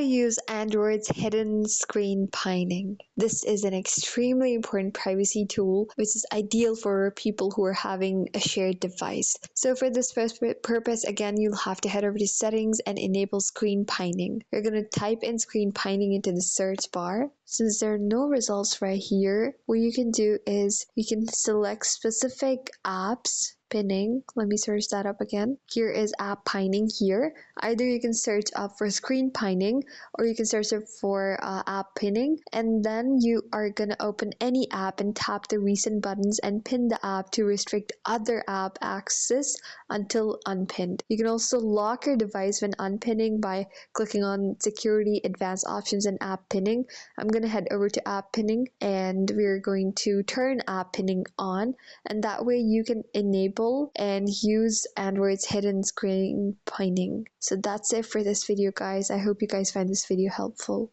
to use Android's hidden screen pinning. This is an extremely important privacy tool which is ideal for people who are having a shared device. So for this purpose, again, you'll have to head over to settings and enable screen pinning. You're going to type in screen pinning into the search bar. Since there are no results right here, what you can do is you can select specific apps pinning. Let me search that up again. Here is app pinning here. Either you can search up for screen pinning or you can search up for app pinning, and then you are gonna open any app and tap the recent buttons and pin the app to restrict other app access until unpinned. You can also lock your device when unpinning by clicking on security, advanced options, and app pinning. I'm gonna head over to app pinning and we're going to turn app pinning on, and that way you can enable and use Android's hidden screen pinning. So that's it for this video, guys. I hope you guys find this video helpful.